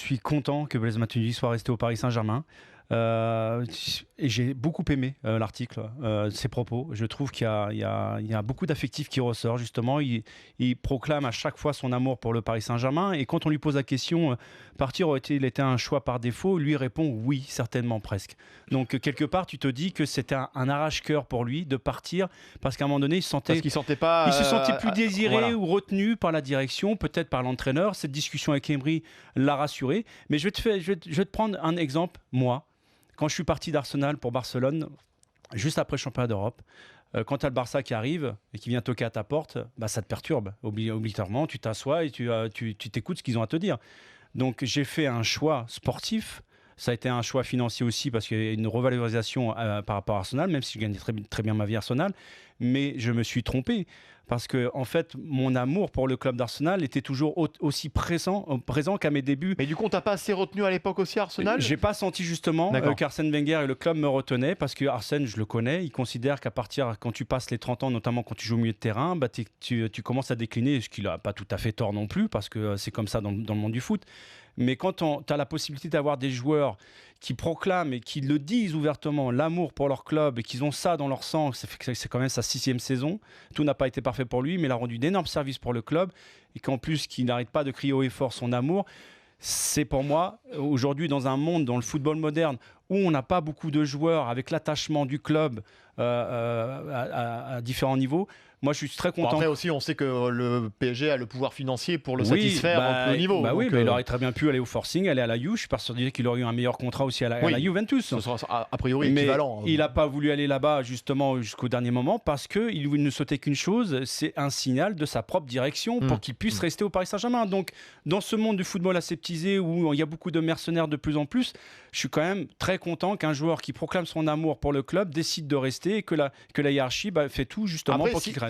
suis content que Blaise Matuidi soit resté au Paris Saint-Germain. Et j'ai beaucoup aimé l'article, ses propos. Je trouve qu'il y a beaucoup d'affectifs qui ressort justement. Il proclame à chaque fois son amour pour le Paris Saint-Germain. Et quand on lui pose la question, partir aurait-il été un choix par défaut, lui répond oui, certainement, presque. Donc quelque part, tu te dis que c'était un arrache-cœur pour lui de partir parce qu'à un moment donné, il se sentait plus désiré ou retenu par la direction, peut-être par l'entraîneur. Cette discussion avec Emery l'a rassuré. Mais je vais te prendre un exemple, moi. Quand je suis parti d'Arsenal pour Barcelone, juste après le championnat d'Europe, quand tu as le Barça qui arrive et qui vient toquer à ta porte, ça te perturbe. Obligatoirement, tu t'assois et tu t'écoutes ce qu'ils ont à te dire. Donc j'ai fait un choix sportif. Ça a été un choix financier aussi parce qu'il y a une revalorisation par rapport à Arsenal, même si je gagnais très, très bien ma vie à Arsenal. Mais je me suis trompé parce que en fait, mon amour pour le club d'Arsenal était toujours aussi présent qu'à mes débuts. Mais du coup, on t'a pas assez retenu à l'époque aussi à Arsenal ? J'ai pas senti justement qu'Arsène Wenger et le club me retenaient parce que Arsène, je le connais, il considère qu'à partir, quand tu passes les 30 ans, notamment quand tu joues au milieu de terrain, tu commences à décliner, ce qu'il n'a pas tout à fait tort non plus parce que c'est comme ça dans le monde du foot. Mais quand tu as la possibilité d'avoir des joueurs qui proclament et qui le disent ouvertement, l'amour pour leur club et qu'ils ont ça dans leur sang, c'est quand même sa 6e saison. Tout n'a pas été parfait pour lui, mais il a rendu d'énormes services pour le club et qu'en plus, qu'il n'arrête pas de crier haut et fort son amour. C'est pour moi, aujourd'hui, dans un monde, dans le football moderne, où on n'a pas beaucoup de joueurs avec l'attachement du club à différents niveaux. Moi, je suis très content. Après aussi, on sait que le PSG a le pouvoir financier pour le satisfaire au plus haut niveau. Oui, mais il aurait très bien pu aller au forcing, aller à la Juve. Je suis persuadé qu'il aurait eu un meilleur contrat aussi à la Juventus. Ce sera a priori équivalent. Mais il n'a pas voulu aller là-bas justement jusqu'au dernier moment parce qu'il ne souhaitait qu'une chose, c'est un signal de sa propre direction pour qu'il puisse rester au Paris Saint-Germain. Donc, dans ce monde du football aseptisé où il y a beaucoup de mercenaires de plus en plus, je suis quand même très content qu'un joueur qui proclame son amour pour le club décide de rester et que la hiérarchie fait tout justement pour qu'il reste.